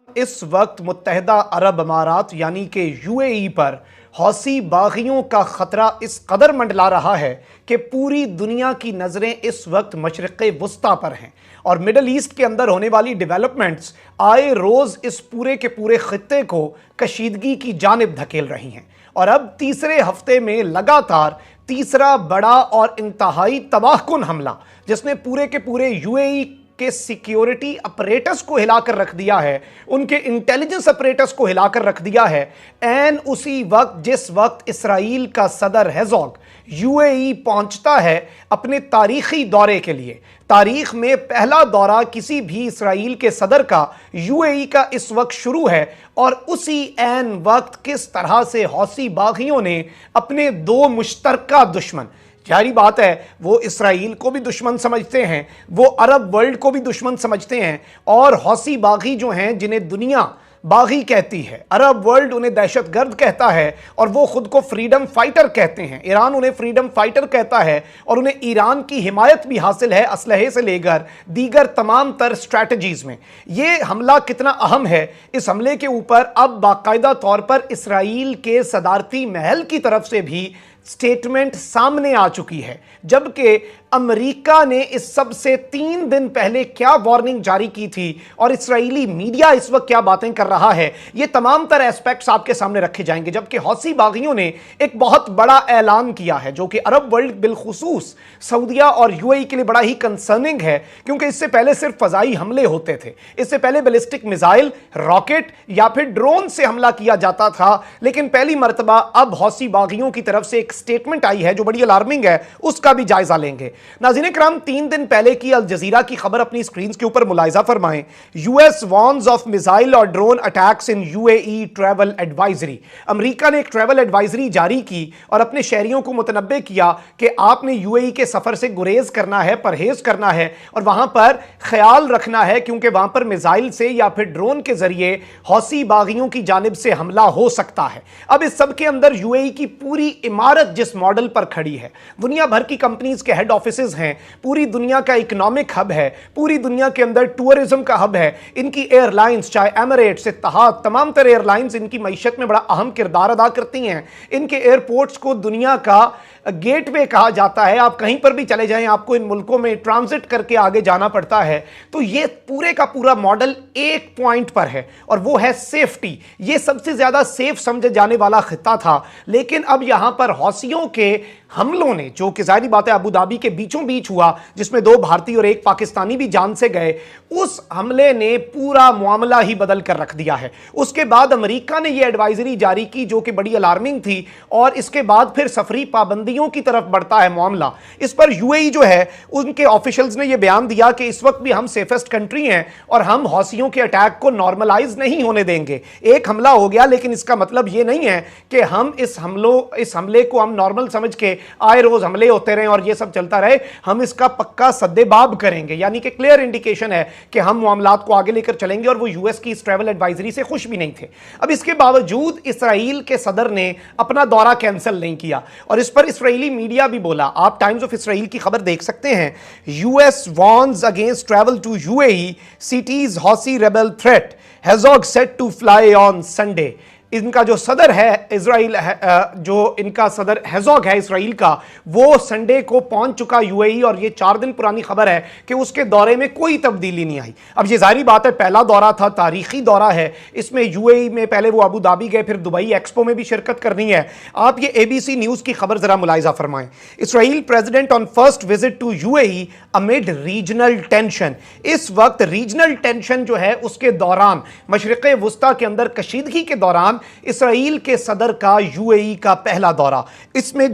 इस वक्त मुत्तहिदा अरब अमारात यानी कि यूएई पर हौसी बागियों का खतरा इस कदर मंडला रहा है कि पूरी दुनिया की नज़रें इस वक्त मशरिक़े वुस्ता पर हैं और मिडल ईस्ट के अंदर होने वाली डेवलपमेंट्स आए रोज़ इस पूरे के पूरे खित्ते को कशीदगी की जानिब धकेल रही हैं। और अब तीसरे हफ्ते में लगातार तीसरा बड़ा और इंतहाई तबाहकुन हमला जिसने पूरे के पूरे यूएई के सिक्योरिटी अपरेटस को हिलाकर रख दिया है, उनके इंटेलिजेंस अपरेटस को हिलाकर रख दिया है। एन उसी वक्त जिस वक्त इसराइल का सदर हेज़ोग यूएई पहुंचता है अपने तारीखी दौरे के लिए। तारीख में पहला दौरा किसी भी इसराइल के सदर का यूएई का इस वक्त शुरू है और उसी एन वक्त किस तरह से हौसी बागियों ने अपने दो मुश्तरका दुश्मन, जारी बात है वो इसराइल को भी दुश्मन समझते हैं, वो अरब वर्ल्ड को भी दुश्मन समझते हैं, और हौसी बागी जो हैं जिन्हें दुनिया बागी कहती है, अरब वर्ल्ड उन्हें दहशतगर्द कहता है और वो खुद को फ्रीडम फाइटर कहते हैं। ईरान उन्हें फ्रीडम फाइटर कहता है और उन्हें ईरान की हिमायत भी हासिल है असलहे से लेकर दीगर तमाम तर स्ट्रैटेजीज में। ये हमला कितना अहम है, इस हमले के ऊपर अब बाकायदा तौर पर इसराइल के सदारती महल की तरफ से भी स्टेटमेंट सामने आ चुकी है, जबकि अमेरिका ने इस सब से 3 दिन पहले क्या वार्निंग जारी की थी और इसराइली मीडिया इस वक्त क्या बातें कर रहा है, ये तमाम तरह एस्पेक्ट्स आपके सामने रखे जाएंगे। जबकि हौसी बागियों ने एक बहुत बड़ा ऐलान किया है जो कि अरब वर्ल्ड बिलखुसूस सऊदिया और यूएई के लिए बड़ा ही कंसर्निंग है, क्योंकि इससे पहले सिर्फ फजाई हमले होते थे, इससे पहले बैलिस्टिक मिसाइल, रॉकेट या फिर ड्रोन से हमला किया जाता था। लेकिन पहली मर्तबा अब हौसी बागियों की तरफ से एक स्टेटमेंट आई है जो बड़ी अलार्मिंग है, उसका भी जायजा लेंगे। नाज़रीन किराम, 3 दिन पहले की अल जजीरा की खबर अपनी स्क्रीन के ऊपर मुलाहिजा फरमाएं। यूएस वार्न्स ऑफ मिसाइल और drone attacks in UAE travel advisory. America ने एक ट्रैवल एडवाइजरी जारी की और अपने शहरियों को मुतनब्बे किया कि आपने यूएई के सफर से गुरेज करना है, परहेज करना है और वहां पर ख्याल रखना है, क्योंकि वहां पर मिसाइल से या फिर ड्रोन के जरिए हौसी बागियों की जानिब से हमला हो सकता है। अब इस सब के अंदर यूएई की पूरी इमारत जिस मॉडल पर खड़ी है, दुनिया भर की कंपनीज के हेड ऑफिसेज हैं, पूरी दुनिया का इकोनॉमिक हब है, पूरी दुनिया के अंदर टूरिज्म का हब है। इनकी एयरलाइंस, चाहे एमिरेट्स, इत्तेहाद, तमाम तरह एयरलाइंस इनकी मईशत में बड़ा अहम किरदार अदा करती हैं। इनके एयरपोर्ट्स को दुनिया का गेटवे कहा जाता है। आप कहीं पर भी चले जाएं, आपको इन मुल्कों में ट्रांजिट करके आगे जाना पड़ता है। तो ये पूरे का पूरा मॉडल एक पॉइंट पर है और वो है सेफ्टी। ये सबसे ज्यादा सेफ समझे जाने वाला खित्ता था, लेकिन अब यहां पर हौसियों के हमलों ने, जो कि जाहिर बात है अबू धाबी के बीचों बीच हुआ जिसमें 2 भारतीय और 1 पाकिस्तानी भी जान से गए, उस हमले ने पूरा मामला ही बदल कर रख दिया है। उसके बाद अमेरिका ने यह एडवाइजरी जारी की जो कि बड़ी अलार्मिंग थी और इसके बाद फिर सफरी पाबंदियों की तरफ बढ़ता है मामला। इस पर यूएई जो है उनके ऑफिशियल्स ने यह बयान दिया कि इस वक्त भी हम सेफेस्ट कंट्री हैं और हम हौसियों के अटैक को नॉर्मलाइज नहीं होने देंगे। एक हमला हो गया, लेकिन इसका मतलब यह नहीं है कि हम इस हमले को हम नॉर्मल समझ के आए रोज हमले होते रहे और यह सब चलता रहे। हम इसका पक्का सद्देबाब करेंगे, यानी कि क्लियर इंडिकेशन है कि हम मामलात को आगे लेकर चलेंगे। और वो यूएस की इस ट्रैवल एडवाइजरी से खुश भी नहीं थे। अब इसके बावजूद इसराइल के सदर ने अपना दौरा कैंसिल नहीं किया और इस पर इसराइली मीडिया भी बोला। आप टाइम्स ऑफ इसराइल की खबर देख सकते हैं। US warns against travel to UAE, cities Houthi rebel threat, Herzog set to fly on Sunday. इनका जो सदर है इजराइल, जो इनका सदर हेज़ोग है इसराइल का, वो संडे को पहुंच चुका यूएई और ये 4 दिन पुरानी खबर है कि उसके दौरे में कोई तब्दीली नहीं आई। अब ये जाहिर बात है पहला दौरा था, तारीखी दौरा है। इसमें यूएई में पहले वो अबू धाबी गए, फिर दुबई एक्सपो में भी शिरकत करनी है। आप ये एबीसी न्यूज की खबर जरा मुलाहिजा फरमाएं। Israel president on first visit to UAE amid regional tension. इस वक्त रीजनल टेंशन जो है उसके दौरान, मशरिक़े वुस्ता के अंदर कशीदगी के दौरान इसराइल के सदर का यूएई का पहला दौरा, इसमें